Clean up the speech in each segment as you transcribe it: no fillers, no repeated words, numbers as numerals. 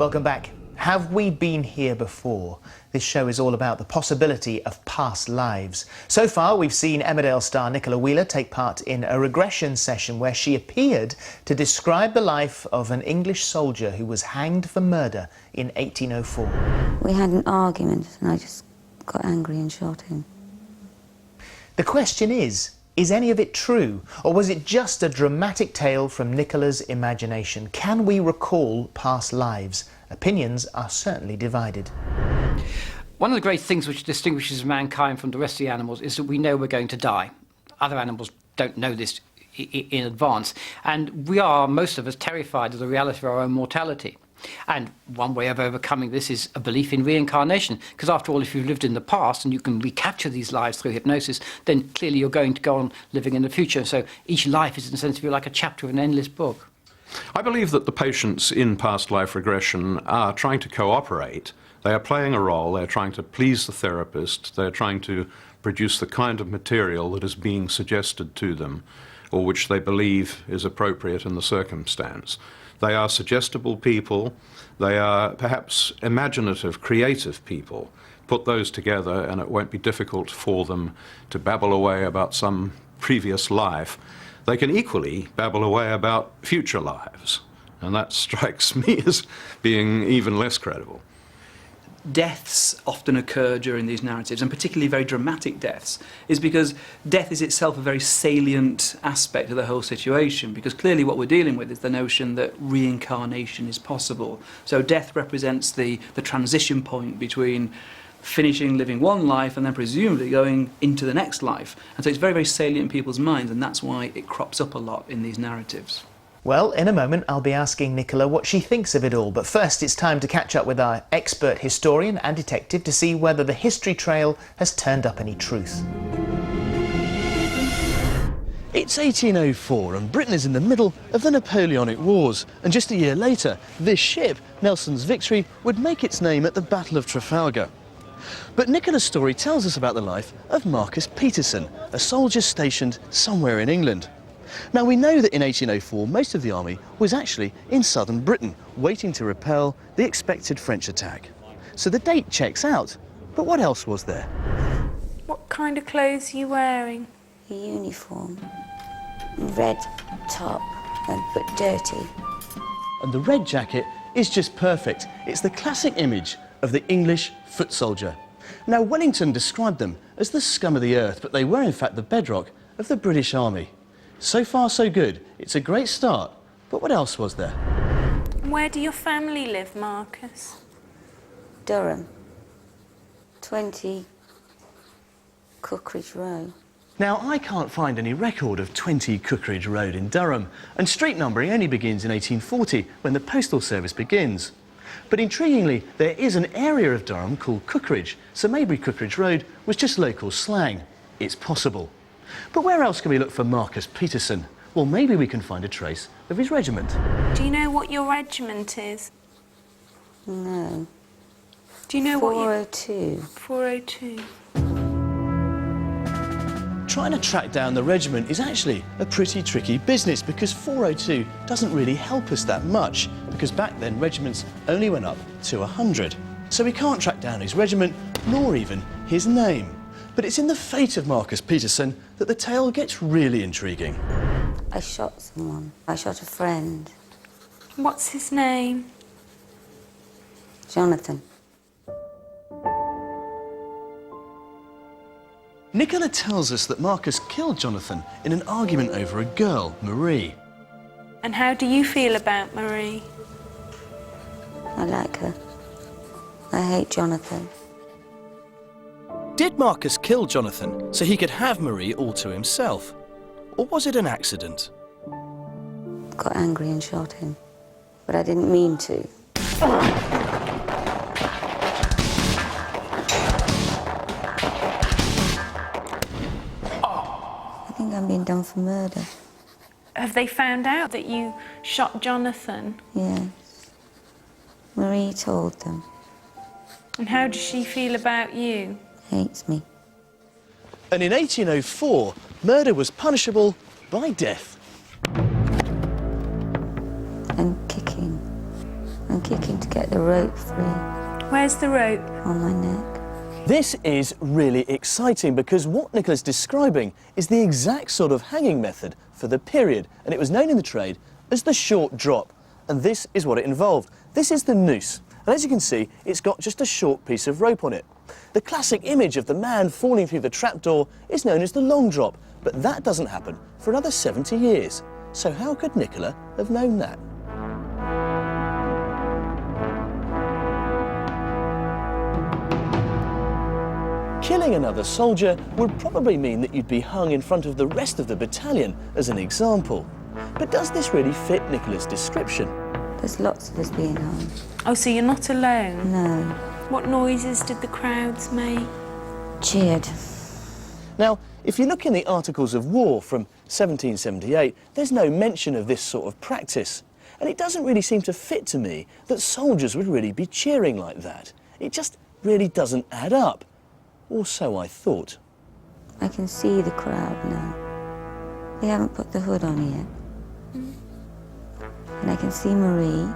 Welcome back. Have we been here before? This show is all about the possibility of past lives. So far, we've seen Emmerdale star Nicola Wheeler take part in a regression session where she appeared to describe the life of an English soldier who was hanged for murder in 1804. We had an argument and I just got angry and shot him. The question is any of it true? Or was it just a dramatic tale from Nicola's imagination? Can we recall past lives? Opinions are certainly divided. One of the great things which distinguishes mankind from the rest of the animals is that we know we're going to die. Other animals don't know this in advance. And we are, most of us, terrified of the reality of our own mortality. And one way of overcoming this is a belief in reincarnation. Because after all, if you've lived in the past and you can recapture these lives through hypnosis, then clearly you're going to go on living in the future. So each life is, in a sense, to be like a chapter of an endless book. I believe that the patients in past life regression are trying to cooperate. They are playing a role, they're trying to please the therapist, they're trying to produce the kind of material that is being suggested to them, or which they believe is appropriate in the circumstance. They are suggestible people, they are perhaps imaginative, creative people. Put those together and it won't be difficult for them to babble away about some previous life. They can equally babble away about future lives, and that strikes me as being even less credible. Deaths often occur during these narratives, and particularly very dramatic deaths, is because death is itself a very salient aspect of the whole situation, because clearly what we're dealing with is the notion that reincarnation is possible. So death represents the transition point between finishing living one life and then presumably going into the next life. And so it's very, very salient in people's minds, and that's why it crops up a lot in these narratives. Well, in a moment, I'll be asking Nicola what she thinks of it all. But first, it's time to catch up with our expert historian and detective to see whether the history trail has turned up any truth. It's 1804 and Britain is in the middle of the Napoleonic Wars. And just a year later, this ship, Nelson's Victory, would make its name at the Battle of Trafalgar. But Nicola's story tells us about the life of Marcus Peterson, a soldier stationed somewhere in England. Now, we know that in 1804 most of the army was actually in southern Britain, waiting to repel the expected French attack. So the date checks out, but what else was there? What kind of clothes are you wearing? A uniform, red top, but dirty. And the red jacket is just perfect. It's the classic image of the English foot soldier. Now, Wellington described them as the scum of the earth, but they were in fact the bedrock of the British Army. So far, so good. It's a great start, but what else was there? Where do your family live, Marcus? Durham, 20 Cookridge Road. Now, I can't find any record of 20 Cookridge Road in Durham, and street numbering only begins in 1840, when the postal service begins. But intriguingly, there is an area of Durham called Cookridge, so maybe Cookridge Road was just local slang. It's possible. But where else can we look for Marcus Peterson? Well, maybe we can find a trace of his regiment. Do you know what your regiment is? No. Do you know 402. what 402. Trying to track down the regiment is actually a pretty tricky business, because 402 doesn't really help us that much, because back then regiments only went up to 100. So we can't track down his regiment, nor even his name. But it's in the fate of Marcus Peterson that the tale gets really intriguing. I shot someone. I shot a friend. What's his name? Jonathan. Nicola tells us that Marcus killed Jonathan in an argument over a girl, Marie. And how do you feel about Marie? I like her. I hate Jonathan. Did Marcus kill Jonathan so he could have Marie all to himself? Or was it an accident? Got angry and shot him. But I didn't mean to. I think I'm being done for murder. Have they found out that you shot Jonathan? Yes. Marie told them. And how does she feel about you? Hates me. And in 1804, murder was punishable by death. And kicking. and kicking to get the rope free Where's the rope? on my neck. This is really exciting because what Nicola's describing is the exact sort of hanging method for the period, and it was known in the trade as the short drop. And this is what it involved. This is the noose, and as you can see, it's got just a short piece of rope on it. The classic image of the man falling through the trapdoor is known as the long drop, but that doesn't happen for another 70 years. So how could Nicola have known that? Killing another soldier would probably mean that you'd be hung in front of the rest of the battalion as an example. But does this really fit Nicola's description? There's lots of us being hung. Oh, so you're not alone? No. What noises did the crowds make? Cheered. Now, if you look in the Articles of War from 1778, there's no mention of this sort of practice. And it doesn't really seem to fit to me that soldiers would really be cheering like that. It just really doesn't add up. Or so I thought. I can see the crowd now. They haven't put the hood on yet. And I can see Marie.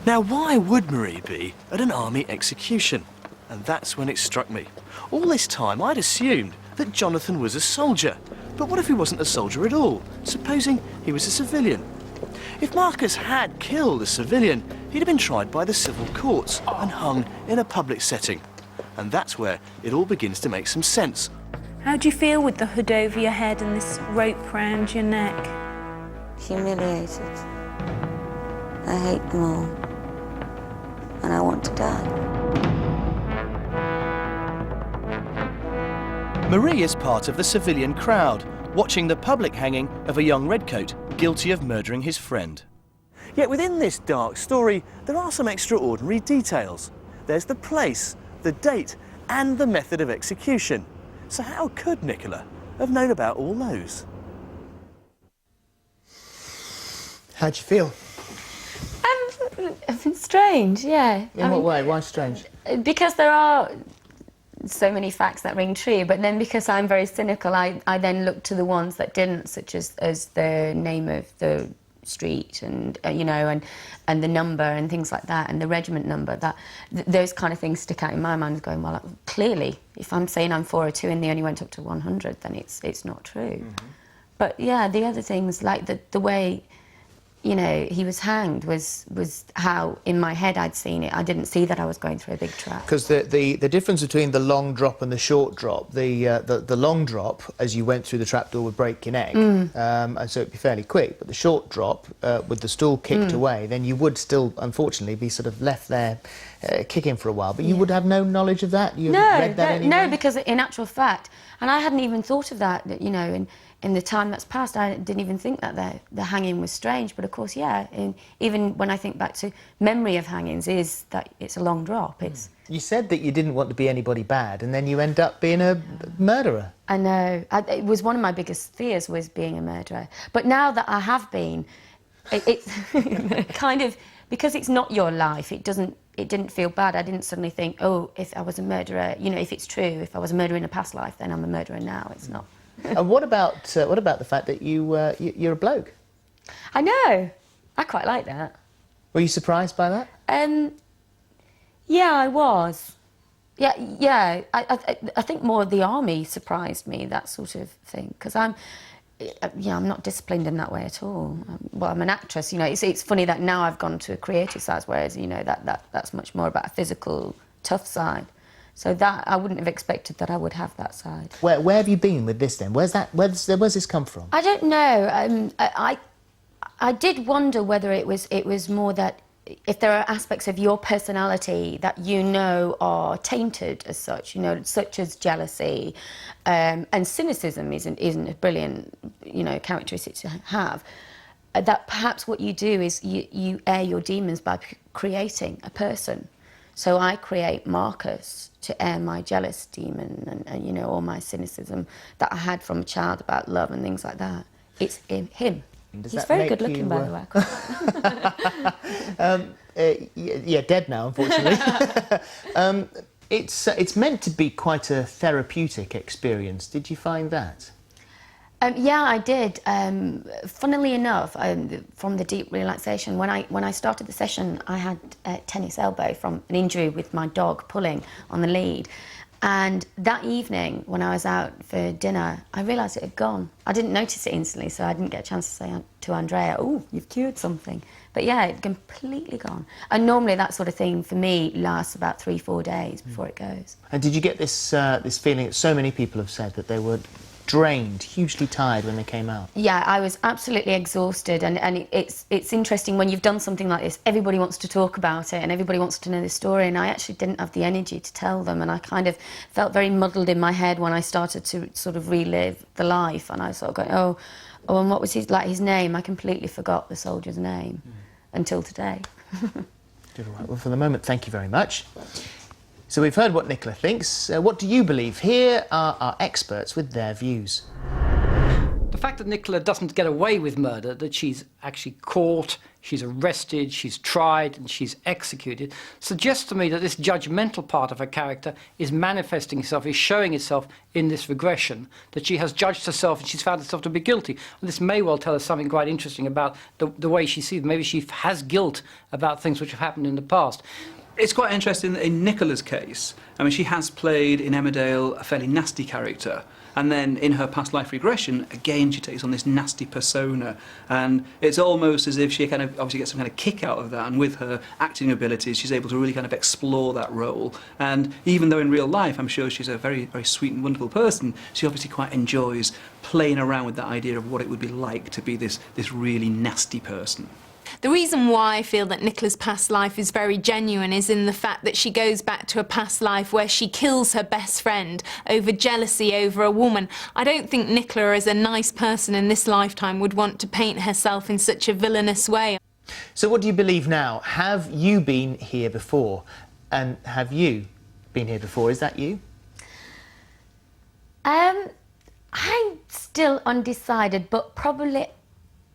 Now, why would Marie be at an army execution? And that's when it struck me. All this time, I'd assumed that Jonathan was a soldier. But what if he wasn't a soldier at all? Supposing he was a civilian? If Marcus had killed a civilian, he'd have been tried by the civil courts and hung in a public setting. And that's where it all begins to make some sense. How do you feel with the hood over your head and this rope round your neck? Humiliated. I hate them all. And I want to die. Marie is part of the civilian crowd, watching the public hanging of a young redcoat guilty of murdering his friend. Yet within this dark story, there are some extraordinary details. There's the place, the date, and the method of execution. So how could Nicola have known about all those? How'd you feel? Strange, yeah. In what way? Why strange? Because there are so many facts that ring true, but then because I'm very cynical, I then look to the ones that didn't, such as the name of the street and you know, and the number and things like that, and the regiment number. Those kind of things stick out in my mind, going, well, clearly, if I'm saying I'm 402 and they only went up to 100, then it's not true. Mm-hmm. But yeah, the other things, like the way, you know, he was hanged was how in my head I'd seen it. I didn't see that I was going through a big trap. Because the difference between the long drop and the short drop, the long drop, as you went through the trapdoor, would break your neck, and so it'd be fairly quick. But the short drop, with the stool kicked away, then you would still, unfortunately, be sort of left there kicking for a while. But you would have no knowledge of that? You read that anyway? No, because in actual fact, and I hadn't even thought of that, you know, in the time that's passed, I didn't even think that the hanging was strange. But of course, yeah, even when I think back to memory of hangings, is that it's a long drop. You said that you didn't want to be anybody bad, and then you end up being a murderer. I know. It was one of my biggest fears, was being a murderer. But now that I have been, it's kind of, because it's not your life, it didn't feel bad. I didn't suddenly think, oh, if I was a murderer, you know, if it's true, if I was a murderer in a past life, then I'm a murderer now. It's not. And what about the fact that you're a bloke? I know. I quite like that. Were you surprised by that? Yeah, I was. Yeah. I think more the army surprised me, that sort of thing, because I'm not disciplined in that way at all. Well, I'm an actress, you know. It's funny that now I've gone to a creative side, whereas, you know, that's much more about a physical, tough side. So that, I wouldn't have expected that I would have that side. Where have you been with this then? Where's this come from? I don't know. I did wonder whether it was more that if there are aspects of your personality that you know are tainted as such, you know, such as jealousy, and cynicism isn't a brilliant, you know, characteristic to have. That perhaps what you do is you air your demons by creating a person. So I create Marcus to air my jealous demon and you know, all my cynicism that I had from a child about love and things like that. It's him. He's very good looking, by the way. Yeah, dead now, unfortunately. It's meant to be quite a therapeutic experience. Did you find that? Yeah, I did. Funnily enough, from the deep relaxation, when I started the session, I had a tennis elbow from an injury with my dog pulling on the lead. And that evening, when I was out for dinner, I realised it had gone. I didn't notice it instantly, so I didn't get a chance to say to Andrea, "Oh, you've cured something." But yeah, it completely gone. And normally that sort of thing, for me, lasts about 3-4 days before it goes. And did you get this, this feeling that so many people have said that they were drained, hugely tired when they came out? Yeah, I was absolutely exhausted, and it's interesting when you've done something like this, everybody wants to talk about it and everybody wants to know the story, and I actually didn't have the energy to tell them, and I kind of felt very muddled in my head when I started to sort of relive the life, and I was sort of going, oh, and what was his name? I completely forgot the soldier's name until today. Good, all right. Well, for the moment, thank you very much. So we've heard what Nicola thinks. What do you believe? Here are our experts with their views. The fact that Nicola doesn't get away with murder, that she's actually caught, she's arrested, she's tried and she's executed, suggests to me that this judgmental part of her character is manifesting itself, is showing itself in this regression, that she has judged herself and she's found herself to be guilty. And this may well tell us something quite interesting about the way she sees it. Maybe she has guilt about things which have happened in the past. It's quite interesting that in Nicola's case, I mean, she has played in Emmerdale a fairly nasty character, and then in her past life regression, again, she takes on this nasty persona, and it's almost as if she kind of obviously gets some kind of kick out of that, and with her acting abilities, she's able to really kind of explore that role. And even though in real life, I'm sure she's a very, very sweet and wonderful person, she obviously quite enjoys playing around with that idea of what it would be like to be this really nasty person. The reason why I feel that Nicola's past life is very genuine is in the fact that she goes back to a past life where she kills her best friend over jealousy over a woman. I don't think Nicola, as a nice person in this lifetime, would want to paint herself in such a villainous way. So what do you believe now? Have you been here before? And have you been here before? Is that you? I'm still undecided, but probably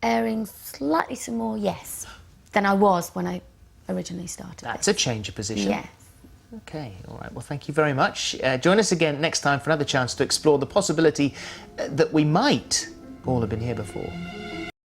erring slightly some more yes than I was when I originally started. That's a change of position. Yes. Okay, all right. Well, thank you very much. Join us again next time for another chance to explore the possibility that we might all have been here before.